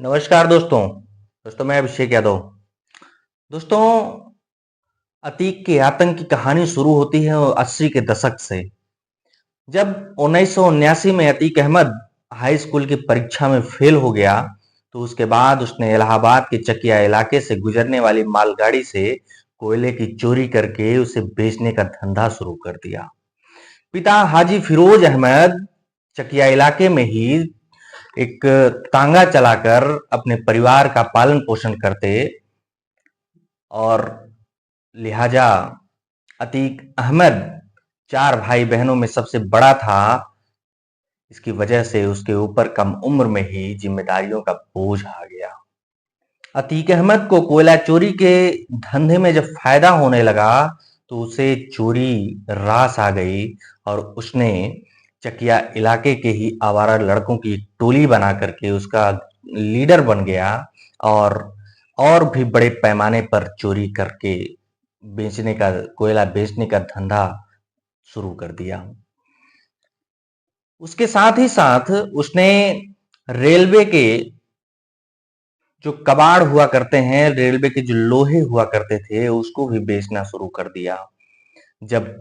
नमस्कार दोस्तों मैं अभिषेक यादव। दोस्तों, अतीक की आतंक की कहानी शुरू होती है 80 के दशक से। जब 1979 में अतीक अहमद हाई स्कूल की परीक्षा में फेल हो गया, तो उसके बाद उसने इलाहाबाद के चकिया इलाके से गुजरने वाली मालगाड़ी से कोयले की चोरी करके उसे बेचने का धंधा शुरू कर दिया। पिता हाजी फिरोज अहमद चकिया इलाके में ही एक तांगा चलाकर अपने परिवार का पालन पोषण करते और लिहाजा अतीक अहमद चार भाई बहनों में सबसे बड़ा था। इसकी वजह से उसके ऊपर कम उम्र में ही जिम्मेदारियों का बोझ आ गया। अतीक अहमद को कोयला चोरी के धंधे में जब फायदा होने लगा, तो उसे चोरी रास आ गई और उसने चकिया इलाके के ही आवारा लड़कों की एक टोली बना करके उसका लीडर बन गया और भी बड़े पैमाने पर चोरी करके बेचने का कोयला बेचने का धंधा शुरू कर दिया। उसके साथ ही साथ उसने रेलवे के जो कबाड़ हुआ करते हैं, रेलवे के जो लोहे हुआ करते थे, उसको भी बेचना शुरू कर दिया। जब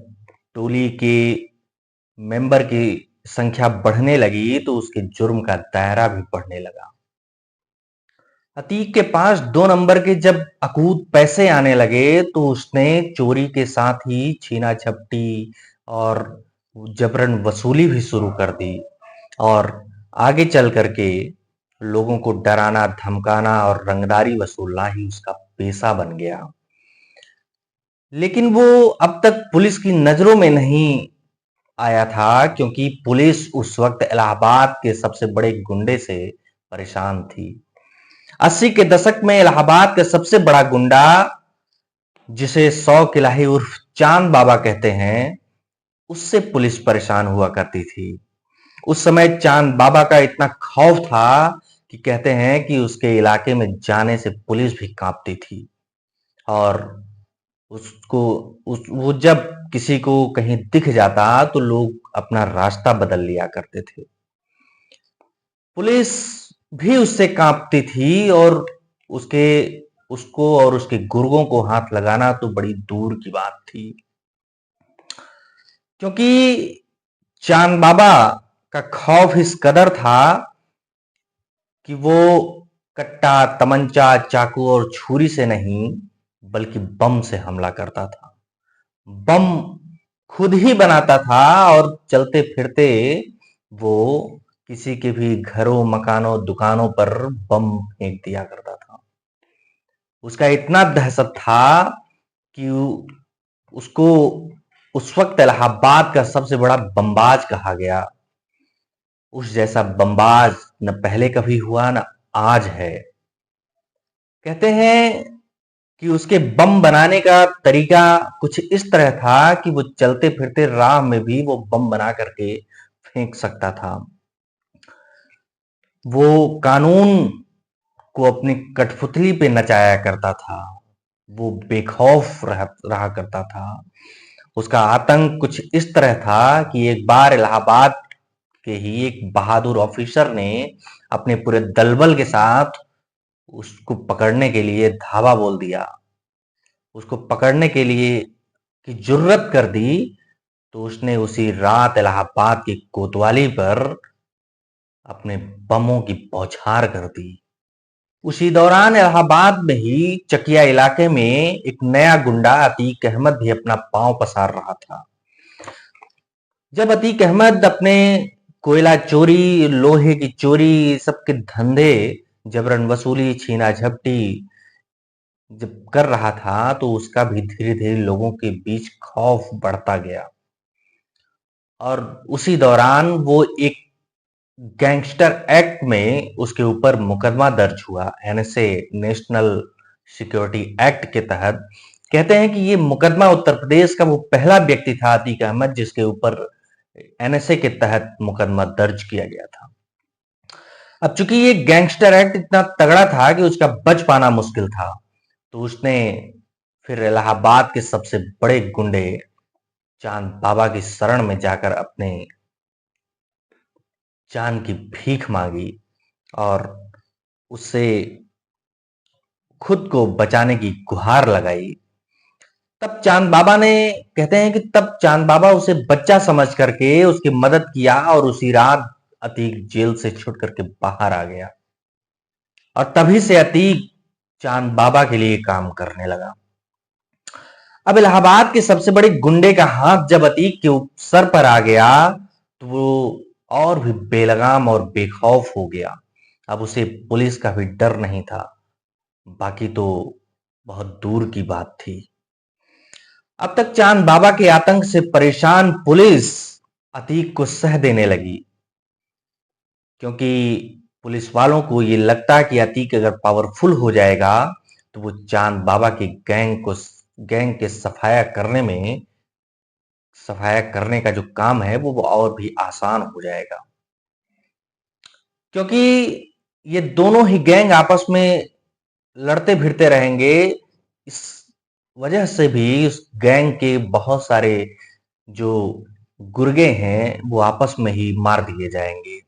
टोली के मेंबर की संख्या बढ़ने लगी, तो उसके जुर्म का दायरा भी बढ़ने लगा। अतीक के पास 2 नंबर के जब अकूत पैसे आने लगे, तो उसने चोरी के साथ ही छीना झपटी और जबरन वसूली भी शुरू कर दी और आगे चल करके लोगों को डराना धमकाना और रंगदारी वसूलना ही उसका पेशा बन गया। लेकिन वो अब तक पुलिस की नजरों में नहीं आया था, क्योंकि पुलिस उस वक्त इलाहाबाद के सबसे बड़े गुंडे से परेशान थी। 80 के दशक में इलाहाबाद का सबसे बड़ा गुंडा, जिसे 100 किलाही उर्फ चांद बाबा कहते हैं, उससे पुलिस परेशान हुआ करती थी। उस समय चांद बाबा का इतना खौफ था कि कहते हैं कि उसके इलाके में जाने से पुलिस भी कांपती थी और उसको वो जब किसी को कहीं दिख जाता, तो लोग अपना रास्ता बदल लिया करते थे। पुलिस भी उससे कांपती थी और उसके उसको और उसके गुर्गों को हाथ लगाना तो बड़ी दूर की बात थी, क्योंकि चांद बाबा का खौफ इस कदर था कि वो कट्टा तमंचा चाकू और छुरी से नहीं, बल्कि बम से हमला करता था। बम खुद ही बनाता था और चलते फिरते वो किसी के भी घरों मकानों दुकानों पर बम फेंक दिया करता था। उसका इतना दहशत था कि उसको उस वक्त इलाहाबाद का सबसे बड़ा बमबाज कहा गया। उस जैसा बमबाज न पहले कभी हुआ न आज है। कहते हैं कि उसके बम बनाने का तरीका कुछ इस तरह था कि वो चलते फिरते राह में भी वो बम बना करके फेंक सकता था। वो कानून को अपनी कठपुतली पे नचाया करता था। वो बेखौफ रहा करता था। उसका आतंक कुछ इस तरह था कि एक बार इलाहाबाद के ही एक बहादुर ऑफिसर ने अपने पूरे दलबल के साथ उसको पकड़ने के लिए धावा बोल दिया। उसको पकड़ने के लिए की जुर्रत कर दी, तो उसने उसी रात इलाहाबाद की कोतवाली पर अपने बमों की बौछार कर दी। उसी दौरान इलाहाबाद में ही चकिया इलाके में एक नया गुंडा अतीक अहमद भी अपना पांव पसार रहा था। जब अतीक अहमद अपने कोयला चोरी लोहे की चोरी सबके धंधे जबरन वसूली छीना झपटी जब कर रहा था, तो उसका भी धीरे धीरे लोगों के बीच खौफ बढ़ता गया और उसी दौरान वो एक गैंगस्टर एक्ट में उसके ऊपर मुकदमा दर्ज हुआ। एनएसए नेशनल सिक्योरिटी एक्ट के तहत कहते हैं कि ये मुकदमा उत्तर प्रदेश का वो पहला व्यक्ति था अतीक अहमद जिसके ऊपर एनएसए के तहत मुकदमा दर्ज किया गया था। अब चूंकि ये गैंगस्टर एक्ट इतना तगड़ा था कि उसका बच पाना मुश्किल था, तो उसने फिर इलाहाबाद के सबसे बड़े गुंडे चांद बाबा की शरण में जाकर अपने जान की भीख मांगी और उससे खुद को बचाने की गुहार लगाई, तब चांद बाबा ने, कहते हैं कि तब चांद बाबा उसे बच्चा समझ करके उसकी मदद किया और उसी रात अतीक जेल से छूट करके बाहर आ गया और तभी से अतीक चांद बाबा के लिए काम करने लगा। अब इलाहाबाद के सबसे बड़े गुंडे का हाथ जब अतीक के सर पर आ गया तो वो और भी बेलगाम और बेखौफ हो गया। अब उसे पुलिस का भी डर नहीं था, बाकी तो बहुत दूर की बात थी। अब तक चांद बाबा के आतंक से परेशान पुलिस अतीक को सह देने लगी, क्योंकि पुलिस वालों को ये लगता कि अतीक अगर पावरफुल हो जाएगा तो वो चांद बाबा की गैंग के सफाया करने का जो काम है वो और भी आसान हो जाएगा, क्योंकि ये दोनों ही गैंग आपस में लड़ते भिड़ते रहेंगे। इस वजह से भी उस गैंग के बहुत सारे जो गुर्गे हैं वो आपस में ही मार दिए जाएंगे।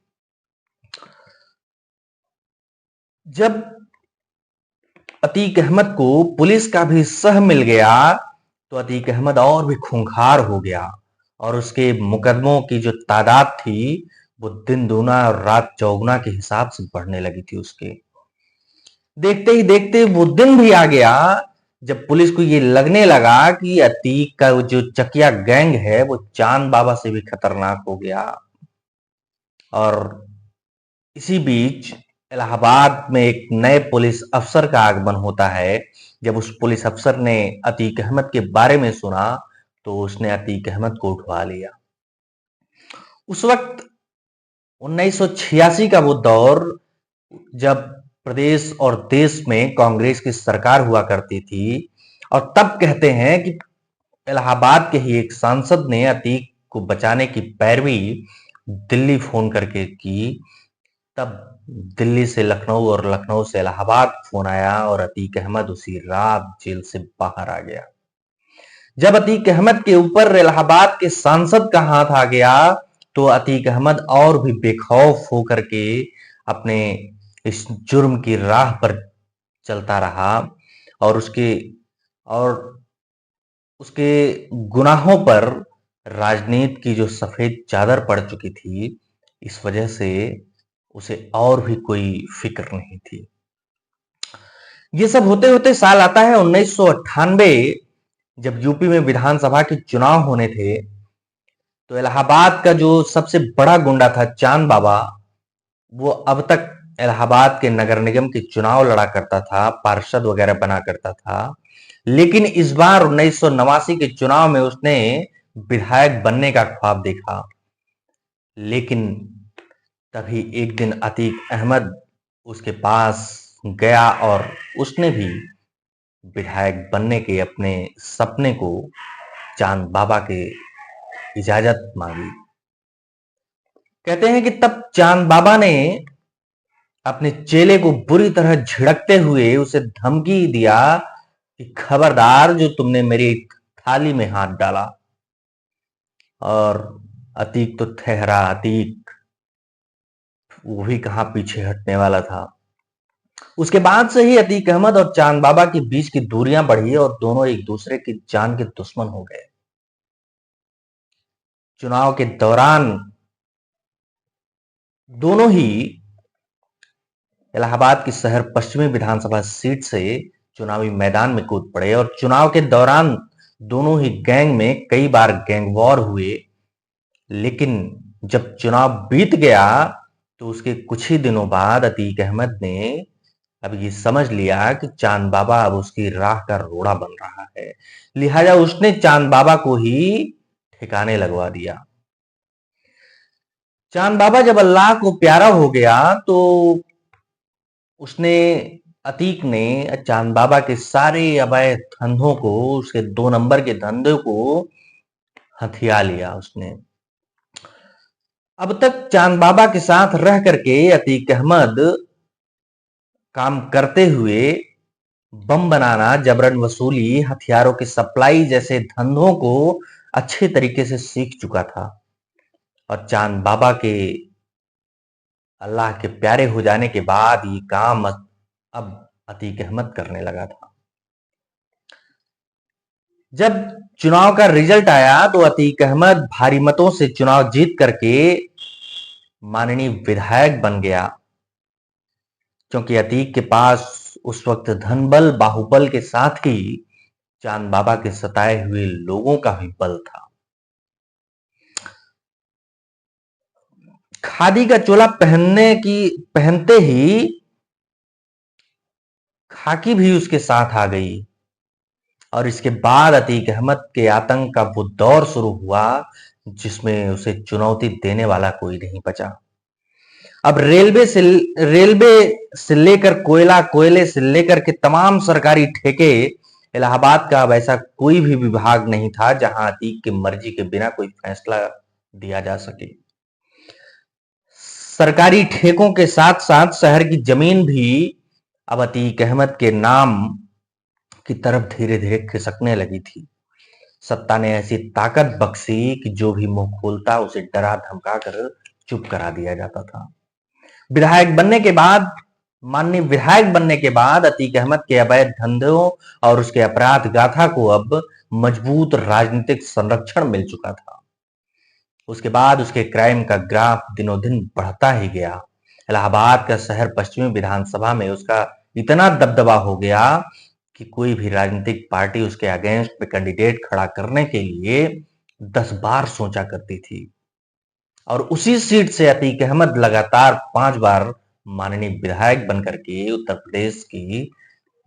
जब अतीक अहमद को पुलिस का भी सह मिल गया तो अतीक अहमद और भी खूंखार हो गया और उसके मुकदमों की जो तादाद थी वो दिन दूना और रात चौगुना के हिसाब से बढ़ने लगी थी उसके। देखते ही देखते वो दिन भी आ गया जब पुलिस को ये लगने लगा कि अतीक का जो चकिया गैंग है वो चांद बाबा से भी खतरनाक हो गया। और इसी बीच इलाहाबाद में एक नए पुलिस अफसर का आगमन होता है। जब उस पुलिस अफसर ने अतीक अहमद के बारे में सुना तो उसने अतीक अहमद को उठवा लिया। उस वक्त 1986 का वो दौर, जब प्रदेश और देश में कांग्रेस की सरकार हुआ करती थी, और तब कहते हैं कि इलाहाबाद के ही एक सांसद ने अतीक को बचाने की पैरवी दिल्ली फोन करके की। तब दिल्ली से लखनऊ और लखनऊ से इलाहाबाद फोन आया और अतीक अहमद उसी रात जेल से बाहर आ गया। जब अतीक अहमद के ऊपर इलाहाबाद के सांसद का हाथ आ गया तो अतीक अहमद और भी बेखौफ होकर के अपने इस जुर्म की राह पर चलता रहा और और उसके गुनाहों पर राजनीति की जो सफेद चादर पड़ चुकी थी, इस वजह से उसे और भी कोई फिक्र नहीं थी। ये सब होते होते साल आता है 1998, जब यूपी में विधानसभा के चुनाव होने थे। तो इलाहाबाद का जो सबसे बड़ा गुंडा था चांद बाबा, वो अब तक इलाहाबाद के नगर निगम के चुनाव लड़ा करता था, पार्षद वगैरह बना करता था, लेकिन इस बार 1989 के चुनाव में उसने विधायक बनने का ख्वाब देखा। लेकिन तभी एक दिन अतीक अहमद उसके पास गया और उसने भी विधायक बनने के अपने सपने को चांद बाबा के इजाजत मांगी। कहते हैं कि तब चांद बाबा ने अपने चेले को बुरी तरह झिड़कते हुए उसे धमकी दिया कि खबरदार जो तुमने मेरी थाली में हाथ डाला। और अतीक तो ठहरा, अतीक वो भी कहां पीछे हटने वाला था। उसके बाद से ही अतीक अहमद और चांद बाबा के बीच की दूरियां बढ़ी और दोनों एक दूसरे की जान के दुश्मन हो गए। चुनाव के दौरान दोनों ही इलाहाबाद की शहर पश्चिमी विधानसभा सीट से चुनावी मैदान में कूद पड़े और चुनाव के दौरान दोनों ही गैंग में कई बार गैंग वॉर हुए। लेकिन जब चुनाव बीत गया तो उसके कुछ ही दिनों बाद अतीक अहमद ने अब ये समझ लिया कि चांद बाबा अब उसकी राह का रोड़ा बन रहा है, लिहाजा उसने चांद बाबा को ही ठिकाने लगवा दिया। चांद बाबा जब अल्लाह को प्यारा हो गया तो उसने अतीक ने चांद बाबा के सारे अवैध धंधों को, उसके 2 नंबर के धंधे को हथिया लिया उसने। अब तक चांद बाबा के साथ रह करके अतीक अहमद काम करते हुए बम बनाना, जबरन वसूली, हथियारों की सप्लाई जैसे धंधों को अच्छे तरीके से सीख चुका था। और चांद बाबा के अल्लाह के प्यारे हो जाने के बाद ये काम अब अतीक अहमद करने लगा था। जब चुनाव का रिजल्ट आया तो अतीक अहमद भारी मतों से चुनाव जीत करके माननीय विधायक बन गया, क्योंकि अतीक के पास उस वक्त धनबल बाहुबल के साथ ही चांद बाबा के सताए हुए लोगों का भी बल था। खादी का चोला पहनते ही खाकी भी उसके साथ आ गई और इसके बाद अतीक अहमद के आतंक का वो दौर शुरू हुआ जिसमें उसे चुनौती देने वाला कोई नहीं बचा। अब रेलवे से लेकर कोयला, कोयले से लेकर के तमाम सरकारी ठेके, इलाहाबाद का अब ऐसा कोई भी विभाग नहीं था जहां अतीक की मर्जी के बिना कोई फैसला दिया जा सके। सरकारी ठेकों के साथ साथ शहर की जमीन भी अब अतीक अहमद के नाम की तरफ धीरे धीरे खिसकने लगी थी। सत्ता ने ऐसी ताकत बख्शी कि जो भी मुंह खोलता उसे डरा धमका कर चुप करा दिया जाता था। माननीय विधायक बनने के बाद अतीक अहमद के अवैध धंधों और उसके अपराध गाथा को अब मजबूत राजनीतिक संरक्षण मिल चुका था। उसके बाद उसके क्राइम का ग्राफ दिनों दिन बढ़ता ही गया। इलाहाबाद का शहर पश्चिमी विधानसभा में उसका इतना दबदबा हो गया कि कोई भी राजनीतिक पार्टी उसके अगेंस्ट में कैंडिडेट खड़ा करने के लिए 10 बार सोचा करती थी। और उसी सीट से अतीक अहमद लगातार 5 बार माननीय विधायक बनकर के उत्तर प्रदेश की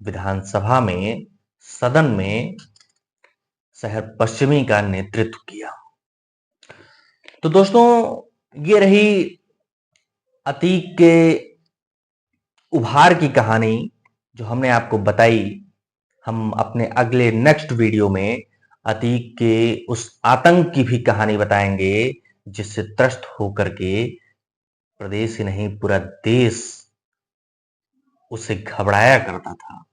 विधानसभा में, सदन में शहर पश्चिमी का नेतृत्व किया। तो दोस्तों, ये रही अतीक के उभार की कहानी जो हमने आपको बताई। हम अपने अगले नेक्स्ट वीडियो में अतीक के उस आतंक की भी कहानी बताएंगे जिससे त्रस्त होकर के प्रदेश ही नहीं पूरा देश उससे घबराया करता था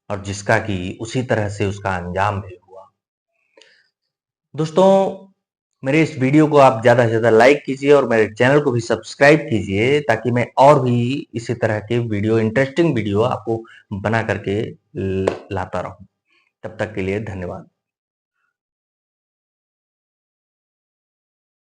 और जिसका कि उसी तरह से उसका अंजाम भी हुआ। दोस्तों, मेरे इस वीडियो को आप ज्यादा से ज्यादा लाइक कीजिए और मेरे चैनल को भी सब्सक्राइब कीजिए ताकि मैं और भी इसी तरह के वीडियो, इंटरेस्टिंग वीडियो आपको बना करके लाता रहूं। तब तक के लिए धन्यवाद।